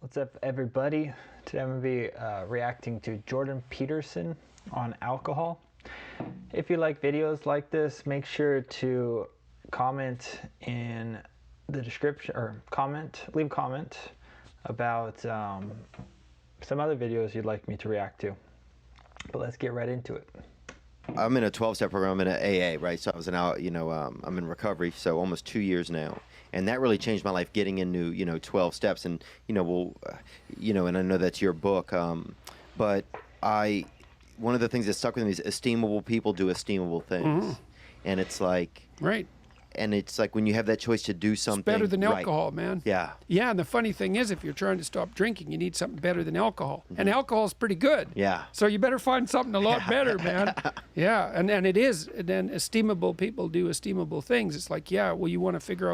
What's up, everybody? Today I'm going to be reacting to Jordan Peterson on alcohol. If you like videos like this, make sure to comment in the description, or leave a comment about some other videos you'd like me to react to. But let's get right into it. I'm in a 12-step program. I'm in an AA, right? So I was I'm in recovery, so almost 2 years now. And that really changed my life, getting into, 12 steps. And, and I know that's your book. But one of the things that stuck with me is esteemable people do esteemable things. Mm-hmm. And it's like, right. And it's like when you have that choice to do something. It's better than right. alcohol, man. Yeah. Yeah, and the funny thing is, if you're trying to stop drinking, you need something better than alcohol. Mm-hmm. And alcohol's pretty good. Yeah. So you better find something a lot better, man. Yeah, and it is. And then esteemable people do esteemable things. It's like, yeah, well, you want to figure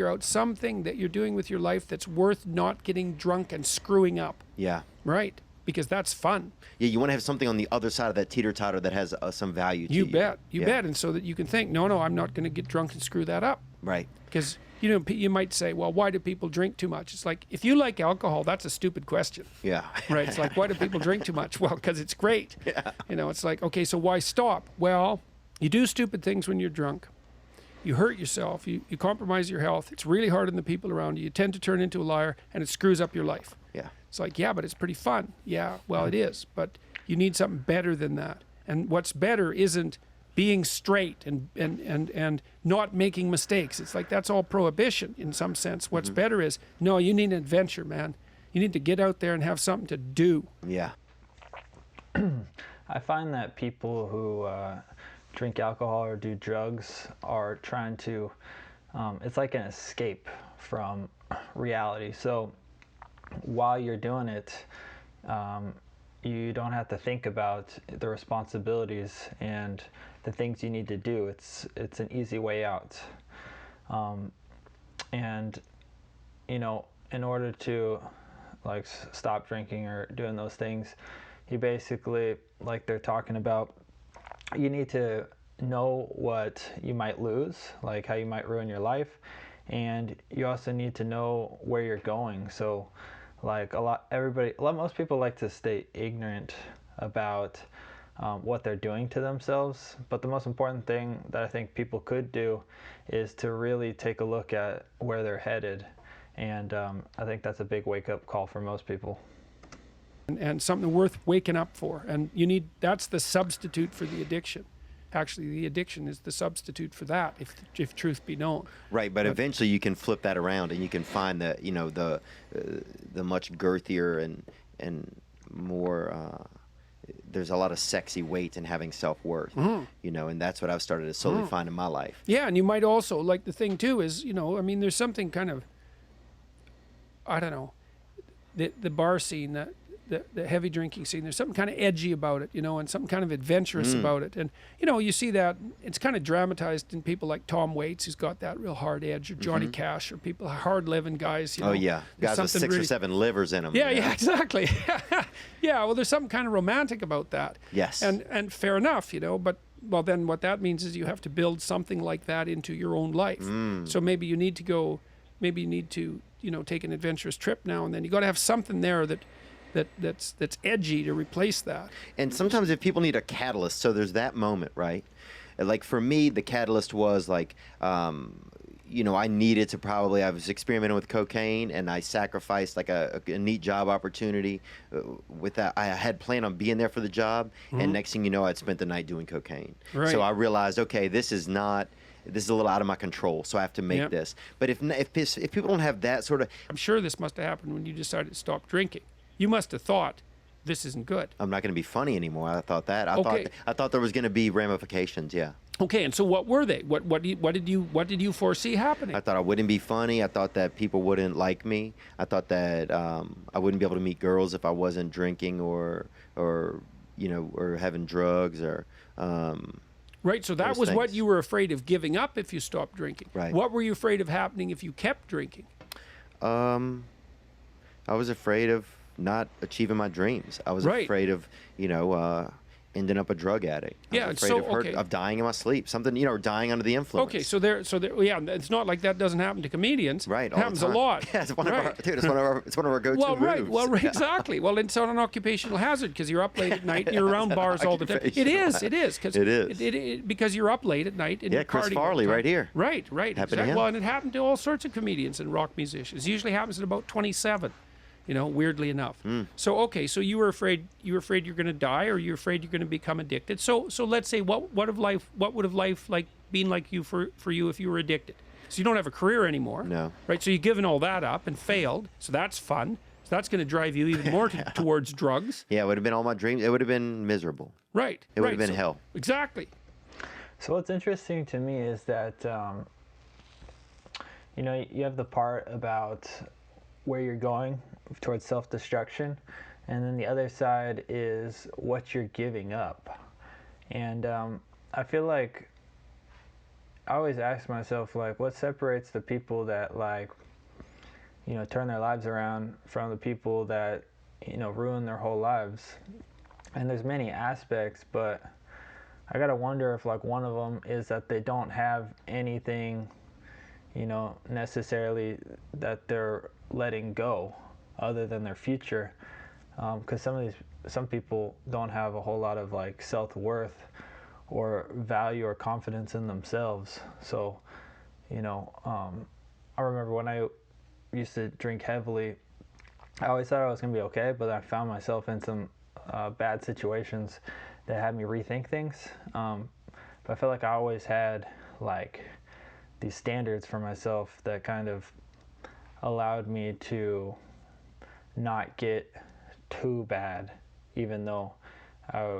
out something that you're doing with your life that's worth not getting drunk and screwing up. Yeah. Right. Because that's fun. Yeah, you want to have something on the other side of that teeter-totter that has some value to you. You bet. And so that you can think, no, I'm not going to get drunk and screw that up. Right. Because, you might say, well, why do people drink too much? It's like, if you like alcohol, that's a stupid question. Yeah. Right? It's like, why do people drink too much? Well, because it's great. Yeah. It's like, okay, so why stop? Well, you do stupid things when you're drunk. You hurt yourself. You compromise your health. It's really hard on the people around you. You tend to turn into a liar, and it screws up your life. Yeah. It's like, yeah, but it's pretty fun. Yeah, well, it is. But you need something better than that. And what's better isn't being straight and not making mistakes. It's like that's all prohibition in some sense. What's better is, no, you need an adventure, man. You need to get out there and have something to do. Yeah. I find that people who drink alcohol or do drugs are trying to, it's like an escape from reality. So while you're doing it, you don't have to think about the responsibilities and the things you need to do. It's an easy way out. And in order to like stop drinking or doing those things, you basically, like they're talking about, you need to know what you might lose, like how you might ruin your life, and you also need to know where you're going. So like most people like to stay ignorant about what they're doing to themselves, but the most important thing that I think people could do is to really take a look at where they're headed, and I think that's a big wake-up call for most people. And something worth waking up for. And that's the substitute for the addiction. Actually, the addiction is the substitute for that, if truth be known. Right, but eventually you can flip that around and you can find the much girthier and more. There's a lot of sexy weight in having self-worth, and that's what I've started to slowly find in my life. Yeah, and you might also, like, the thing too is, there's something kind of, I don't know, the bar scene, the heavy drinking scene, there's something kind of edgy about it, and something kind of adventurous about it. And, you see that it's kind of dramatized in people like Tom Waits, who's got that real hard edge, or Johnny Cash, or people, hard-living guys, Oh, yeah. Guys with 6 or 7 livers in them. Yeah, exactly. Yeah, well, there's something kind of romantic about that. Yes. And fair enough, but, well, then what that means is you have to build something like that into your own life. So maybe you need to take an adventurous trip now and then. You got to have something there that's edgy to replace that. And sometimes if people need a catalyst, so there's that moment, right? Like for me, the catalyst was like, I was experimenting with cocaine, and I sacrificed like a neat job opportunity with that. I had planned on being there for the job, and next thing you know, I'd spent the night doing cocaine. Right. So I realized, okay, this is a little out of my control, so I have to make this. But if people don't have that sort of... I'm sure this must have happened when you decided to stop drinking. You must have thought, this isn't good. I'm not going to be funny anymore. I thought that. I thought there was going to be ramifications, yeah. Okay, and so what were they? What did you foresee happening? I thought I wouldn't be funny. I thought that people wouldn't like me. I thought that I wouldn't be able to meet girls if I wasn't drinking or having drugs or... Right, so that was what you were afraid of giving up if you stopped drinking. Right. What were you afraid of happening if you kept drinking? I was afraid of not achieving my dreams. I was afraid of, ending up a drug addict. I was afraid of dying in my sleep. Something, or dying under the influence. Okay, so yeah, it's not like that doesn't happen to comedians. Right, it happens a lot. Yeah, it's one of our, dude. It's one of our go-to moves. Right. Well, right, exactly. Well, it's not an occupational hazard because you're up late at night and you're around bars all the time. It is. Because you're up late at night and you're Chris partying Farley right here. Right. Happened to him. Well, and it happened to all sorts of comedians and rock musicians. It usually happens at about 27. Weirdly enough. So you were afraid you're going to die, or you're afraid you're going to become addicted. So let's say what would have life like been like you for you if you were addicted? So you don't have a career anymore. No. Right? So you've given all that up and failed. So that's fun. So that's going to drive you even more towards drugs. Yeah, it would have been all my dreams. It would have been miserable. Right. It would have been hell. Exactly. So what's interesting to me is that you have the part about where you're going towards self-destruction, and then the other side is what you're giving up. And I feel like I always ask myself, like, what separates the people that, like, turn their lives around from the people that, ruin their whole lives? And there's many aspects, but I gotta wonder if, like, one of them is that they don't have anything, necessarily that they're letting go other than their future, because some people don't have a whole lot of, like, self-worth or value or confidence in themselves. So I remember when I used to drink heavily, I always thought I was gonna be okay, but I found myself in some bad situations that had me rethink things. But I felt like I always had, like, these standards for myself that kind of allowed me to not get too bad, even though I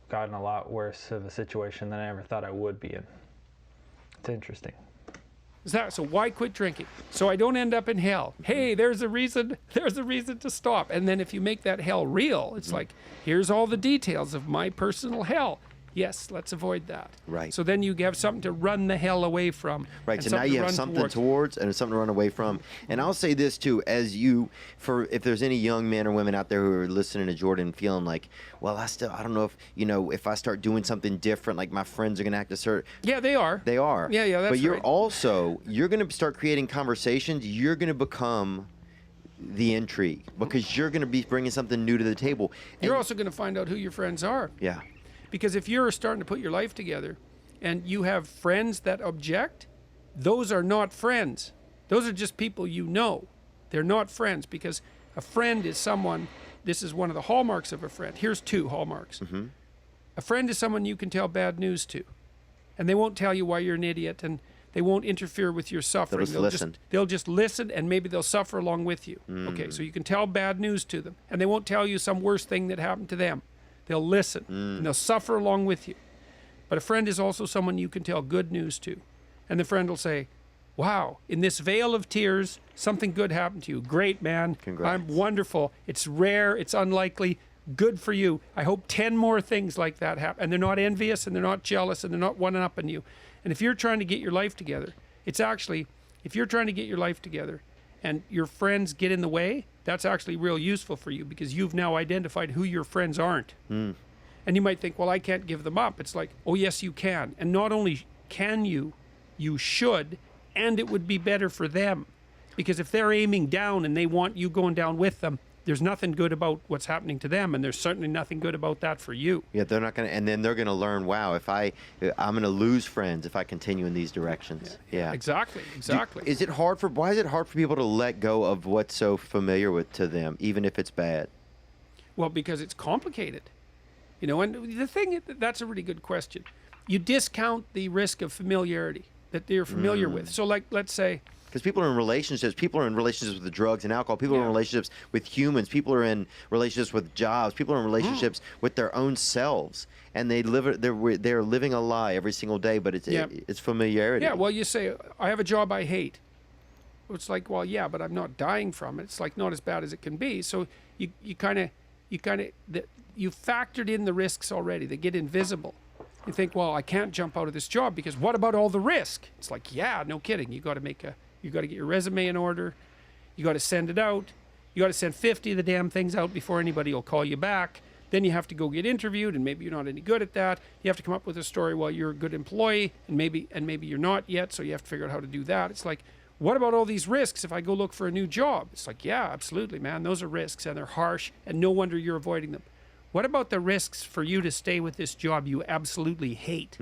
got in a lot worse of a situation than I ever thought I would be in. It's interesting. So why quit drinking? So I don't end up in hell. Hey, there's a reason to stop. And then if you make that hell real, it's like, here's all the details of my personal hell. Yes, let's avoid that. Right. So then you have something to run the hell away from. Right. So now you have something towards and something to run away from. And I'll say this too, if there's any young men or women out there who are listening to Jordan feeling like, well, I don't know if, if I start doing something different, like my friends are going to act a certain. Yeah, they are. They are. Yeah, that's right. But you're going to start creating conversations. You're going to become the intrigue because you're going to be bringing something new to the table. You're also going to find out who your friends are. Yeah. Because if you're starting to put your life together and you have friends that object, those are not friends. Those are just people you know. They're not friends, because a friend is someone, this is one of the hallmarks of a friend. Here's 2 hallmarks. Mm-hmm. A friend is someone you can tell bad news to, and they won't tell you why you're an idiot, and they won't interfere with your suffering. They'll just listen, and maybe they'll suffer along with you. Okay, so you can tell bad news to them, and they won't tell you some worse thing that happened to them. They'll listen, and they'll suffer along with you. But a friend is also someone you can tell good news to. And the friend will say, wow, in this veil of tears, something good happened to you. Great, man. Congrats. I'm wonderful. It's rare. It's unlikely. Good for you. I hope 10 more things like that happen. And they're not envious, and they're not jealous, and they're not one-upping you. And if you're trying to get your life together, if you're trying to get your life together and your friends get in the way, that's actually real useful for you, because you've now identified who your friends aren't. And you might think, well, I can't give them up. It's like, oh, yes, you can. And not only can you should, and it would be better for them. Because if they're aiming down and they want you going down with them, there's nothing good about what's happening to them, and there's certainly nothing good about that for you. Yeah, they're not going to, and then they're going to learn, wow, I'm going to lose friends if I continue in these directions. Yeah. Exactly. Why is it hard for people to let go of what's so familiar to them, even if it's bad? Well, because it's complicated. And the thing, that's a really good question. You discount the risk of familiarity that they're familiar with. So, like, let's say, because people are in relationships with the drugs and alcohol. People are in relationships with humans. People are in relationships with jobs. People are in relationships with their own selves, and they're living a lie every single day. But it's familiarity. Yeah. Well, you say, I have a job I hate. It's like, well, yeah, but I'm not dying from it. It's like not as bad as it can be. So you factored in the risks already. They get invisible. You think, well, I can't jump out of this job because what about all the risk? It's like, yeah, no kidding. You got to get your resume in order. You got to send it out. You got to send 50 of the damn things out before anybody will call you back. Then you have to go get interviewed, and maybe you're not any good at that. You have to come up with a story while you're a good employee, and maybe you're not yet, so you have to figure out how to do that. It's like, what about all these risks if I go look for a new job? It's like, yeah, absolutely, man. Those are risks, and they're harsh, and no wonder you're avoiding them. What about the risks for you to stay with this job you absolutely hate?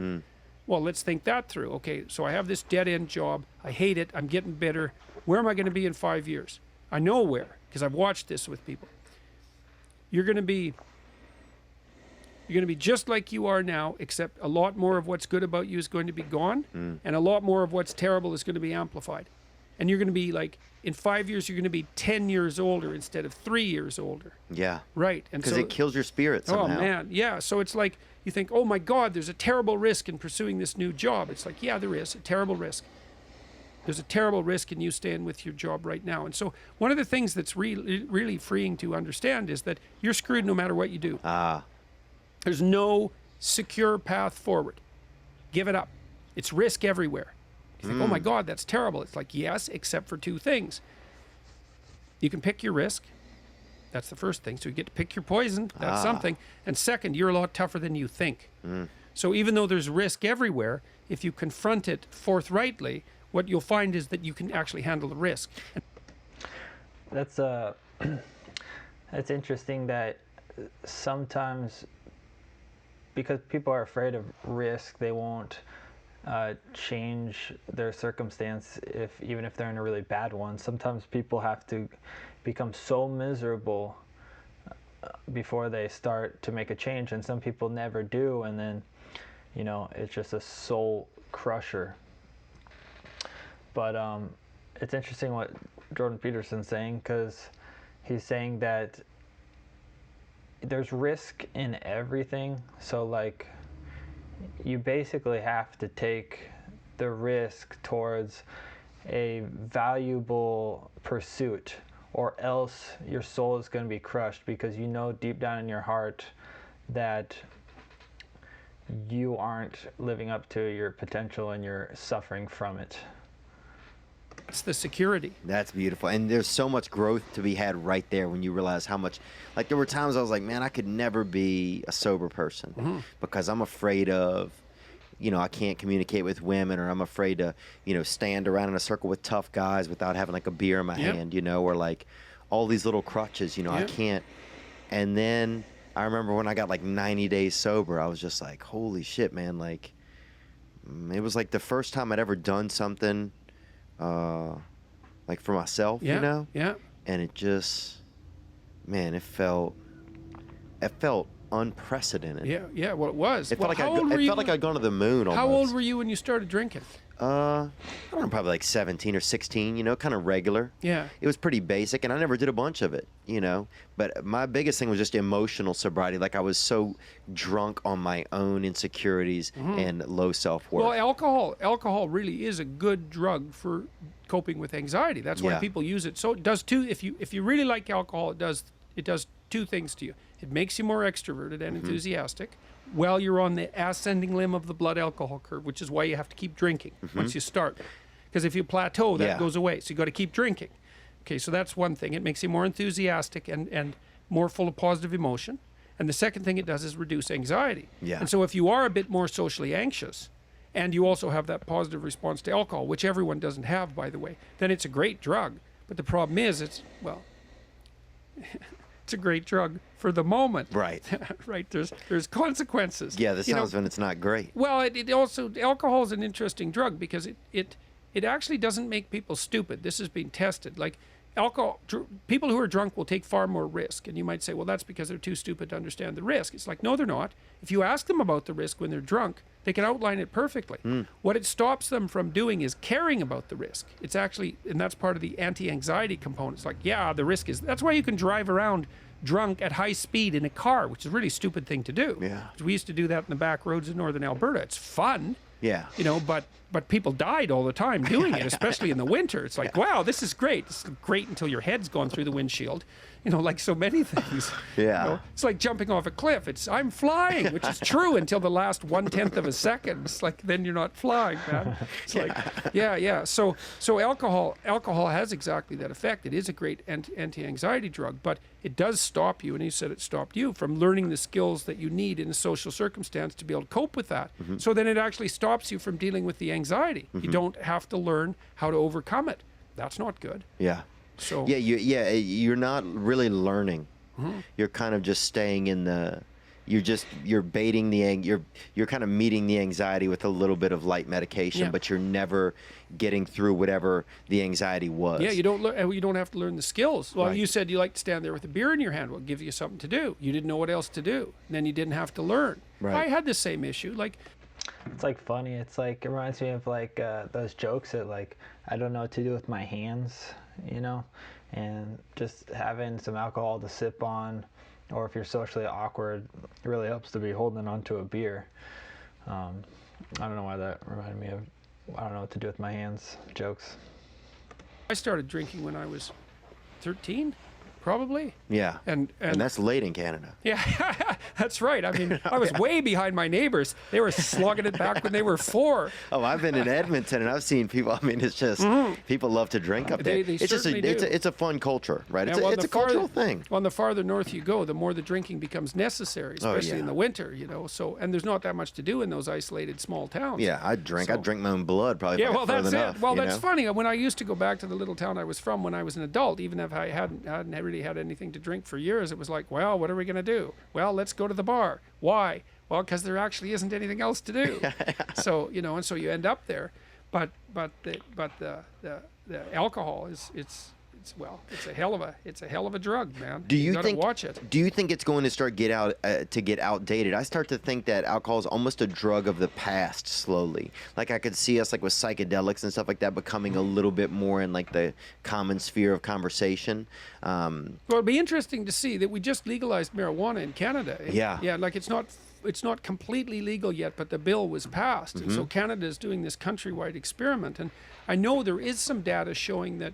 Well, let's think that through. Okay, so I have this dead-end job. I hate it. I'm getting bitter. Where am I going to be in 5 years? I know where, because I've watched this with people. You're going to be just like you are now, except a lot more of what's good about you is going to be gone, and a lot more of what's terrible is going to be amplified. And you're going to be like, in 5 years, you're going to be 10 years older instead of 3 years older. Yeah. Right. And Because it kills your spirit somehow. Oh, man. Yeah. So it's like, you think, oh my God, there's a terrible risk in pursuing this new job. It's like, yeah, there is a terrible risk. There's a terrible risk in you staying with your job right now. And so one of the things that's really freeing to understand is that you're screwed no matter what you do. There's no secure path forward. Give it up. It's risk everywhere. You think, oh my God, that's terrible. It's like, yes, except for two things. You can pick your risk. That's the first thing. So you get to pick your poison. That's something. And second, you're a lot tougher than you think. So even though there's risk everywhere, if you confront it forthrightly, what you'll find is that you can actually handle the risk. That's that's interesting that sometimes, because people are afraid of risk, they won't change their circumstance even if they're in a really bad one. Sometimes people have to become so miserable before they start to make a change, and some people never do, and then it's just a soul crusher. But it's interesting what Jordan Peterson's saying, because he's saying that there's risk in everything. So like, you basically have to take the risk towards a valuable pursuit, or else your soul is going to be crushed, because deep down in your heart that you aren't living up to your potential and you're suffering from it. It's the security. That's beautiful. And there's so much growth to be had right there when you realize how much, like, there were times I was like, man, I could never be a sober person because I'm afraid of, I can't communicate with women, or I'm afraid to, stand around in a circle with tough guys without having like a beer in my hand, or like all these little crutches, I can't. And then I remember when I got like 90 days sober, I was just like, holy shit, man. Like, it was like the first time I'd ever done something like for myself, Yeah. and it just, man, it felt unprecedented. Yeah. Well, it was. It felt like I'd gone to the moon almost. How old were you when you started drinking? I don't know, probably like 17 or 16, kind of regular. Yeah. It was pretty basic, and I never did a bunch of it, But my biggest thing was just emotional sobriety. Like, I was so drunk on my own insecurities and low self-worth. Well, alcohol really is a good drug for coping with anxiety. That's why people use it. So it does two. If you really like alcohol, it does two things to you. It makes you more extroverted and enthusiastic while you're on the ascending limb of the blood alcohol curve, which is why you have to keep drinking once you start. Because if you plateau, that goes away. So you got to keep drinking. Okay, so that's one thing. It makes you more enthusiastic and more full of positive emotion. And the second thing it does is reduce anxiety. Yeah. And so if you are a bit more socially anxious, and you also have that positive response to alcohol, which everyone doesn't have, by the way, then it's a great drug. But the problem is, it's a great drug for the moment. Right. Right. There's consequences. Yeah, this sounds when it's not great. Well, it also, alcohol is an interesting drug because it actually doesn't make people stupid. This has been tested. Like, people who are drunk will take far more risk. And you might say, well, that's because they're too stupid to understand the risk. It's like, no, they're not. If you ask them about the risk when they're drunk, they can outline it perfectly. What it stops them from doing is caring about the risk. It's actually, and that's part of the anti-anxiety component. It's like, yeah, the risk is, that's why you can drive around drunk at high speed in a car, which is a really stupid thing to do. Yeah. We used to do that in the back roads of northern Alberta. It's fun. Yeah. But people died all the time doing it, especially in the winter. It's like, wow, this is great. This is great until your head's gone through the windshield, like so many things. Yeah. It's like jumping off a cliff. I'm flying, which is true until the last 1/10 of a second. It's like, then you're not flying, man. It's like, yeah. So alcohol has exactly that effect. It is a great anti-anxiety drug, but it does stop you, and you said it stopped you from learning the skills that you need in a social circumstance to be able to cope with that. So then it actually stops you from dealing with the anxiety. You don't have to learn how to overcome it. That's not good. Yeah. So You're not really learning. You're kind of just staying in the. You're baiting you're kind of meeting the anxiety with a little bit of light medication, but you're never getting through whatever the anxiety was. Yeah, you don't have to learn the skills. Well, Right. you said you like to stand there with a beer in your hand. Well, it gives you something to do. You didn't know what else to do. And then you didn't have to learn. Right. I had the same issue. Like, It's like funny. It's like, it reminds me of like those jokes that like, I don't know what to do with my hands, and just having some alcohol to sip on, or if you're socially awkward, it really helps to be holding onto a beer. I don't know why that reminded me of, I don't know what to do with my hands jokes. I started drinking when I was 13, probably. Yeah. And that's late in Canada. Yeah, that's right. I mean, I was way behind my neighbors. They were slugging it back when they were 4. Oh, I've been in Edmonton and I've seen people. I mean, it's just people love to drink up there. They It's just certainly do. it's a fun culture, right? And It's a cultural thing. On the farther north you go, the more the drinking becomes necessary, especially in the winter, So, and there's not that much to do in those isolated small towns. Yeah, I drink my own blood probably. Yeah, if I well, get that's further it. enough, Well, you that's know? funny. When I used to go back to the little town I was from when I was an adult, even if I hadn't really had anything to drink for years, it was like, well, what are we going to do? Well, let's go to the bar. Why? Well, because there actually isn't anything else to do. So, and so you end up there. But the alcohol it's a hell of a drug, man. Do you gotta think? watch it? Do you think it's going to get outdated? I start to think that alcohol is almost a drug of the past slowly. Like I could see us like with psychedelics and stuff like that becoming a little bit more in like the common sphere of conversation. Well, it'd be interesting to see that we just legalized marijuana in Canada. Yeah. Like it's not completely legal yet, but the bill was passed, and so Canada is doing this countrywide experiment. And I know there is some data showing that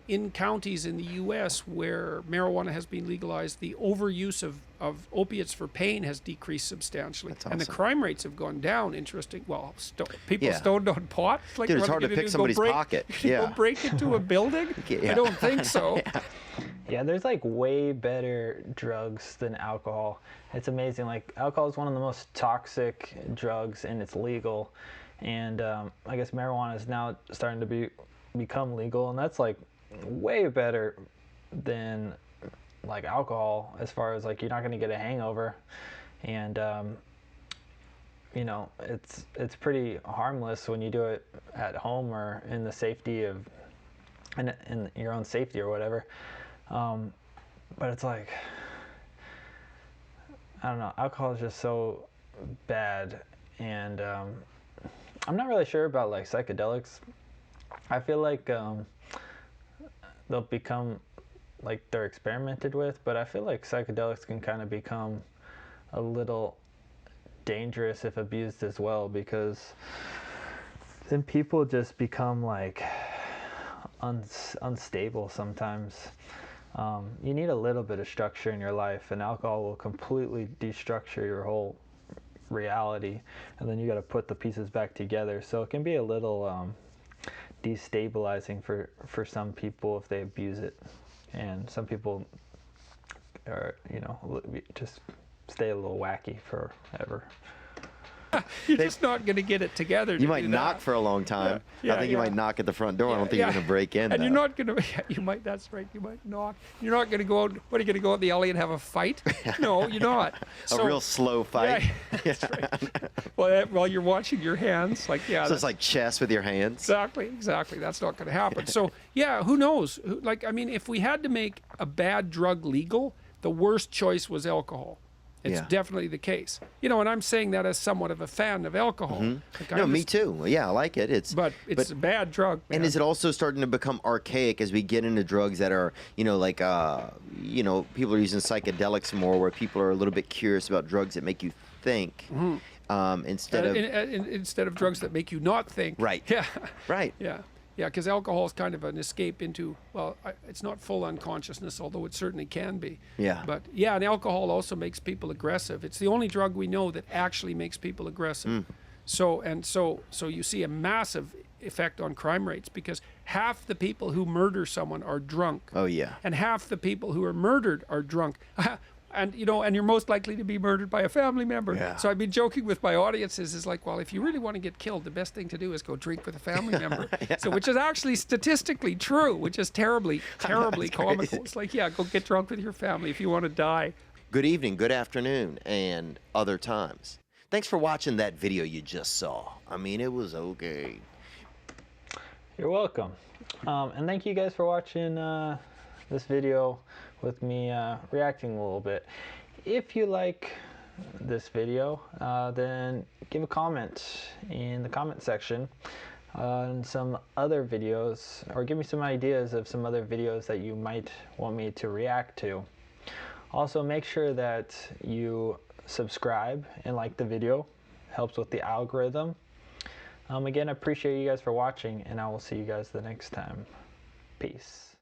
in counties in the U.S. where marijuana has been legalized, the overuse of opiates for pain has decreased substantially. That's And the awesome. crime rates have gone down. Interesting. Well, people Yeah. stoned on pot? Like, Dude, it's what are hard you to gonna pick do, somebody's pocket. Go break into a building? Yeah. I don't think so. Yeah, there's like way better drugs than alcohol. It's amazing. Like alcohol is one of the most toxic drugs, and it's legal. And I guess marijuana is now starting to become legal, and that's like way better than like alcohol, as far as like you're not going to get a hangover, and it's pretty harmless when you do it at home or in the safety of in your own safety or whatever. But it's like, I don't know, alcohol is just so bad, and I'm not really sure about like psychedelics. I feel like they'll become like they're experimented with, but I feel like psychedelics can kind of become a little dangerous if abused as well, because then people just become like unstable sometimes. You need a little bit of structure in your life, and alcohol will completely destructure your whole reality, and then you got to put the pieces back together. So it can be a little destabilizing for some people if they abuse it, and some people are just stay a little wacky forever. You're just not going to get it together. You might knock for a long time. I think you might knock at the front door. I don't think you're going to break in. And though. you're not going to. Yeah, you might. That's right. You might knock. You're not going to go out. What are you going to go out in the alley and have a fight? No, you're not. A real slow fight. Yeah, that's right. Well, while you're watching your hands, like So it's like chess with your hands. Exactly. That's not going to happen. So yeah, who knows? Like, I mean, if we had to make a bad drug legal, the worst choice was alcohol. It's definitely the case. And I'm saying that as somewhat of a fan of alcohol. Like, No, me too. Yeah, I like it. But it's a bad drug, man. And is it also starting to become archaic as we get into drugs that are, people are using psychedelics more, where people are a little bit curious about drugs that make you think instead of instead of drugs that make you not think. Right. Yeah. Right. Yeah. Yeah, because alcohol is kind of an escape into, well, it's not full unconsciousness, although it certainly can be. Yeah. But yeah, and alcohol also makes people aggressive. It's the only drug we know that actually makes people aggressive. So you see a massive effect on crime rates because half the people who murder someone are drunk. Oh yeah. And half the people who are murdered are drunk. And and you're most likely to be murdered by a family member. Yeah. So I've been joking with my audiences is like, well, if you really want to get killed, the best thing to do is go drink with a family member. Yeah. So which is actually statistically true, which is terribly comical. It's like, yeah, go get drunk with your family if you want to die. Good evening, good afternoon, and other times. Thanks for watching that video you just saw. I mean, it was okay. You're welcome. And thank you guys for watching this video with me reacting a little bit. If you like this video, then give a comment in the comment section on some other videos, or give me some ideas of some other videos that you might want me to react to. Also, make sure that you subscribe and like the video. Helps with the algorithm. Again, I appreciate you guys for watching, and I will see you guys the next time. Peace.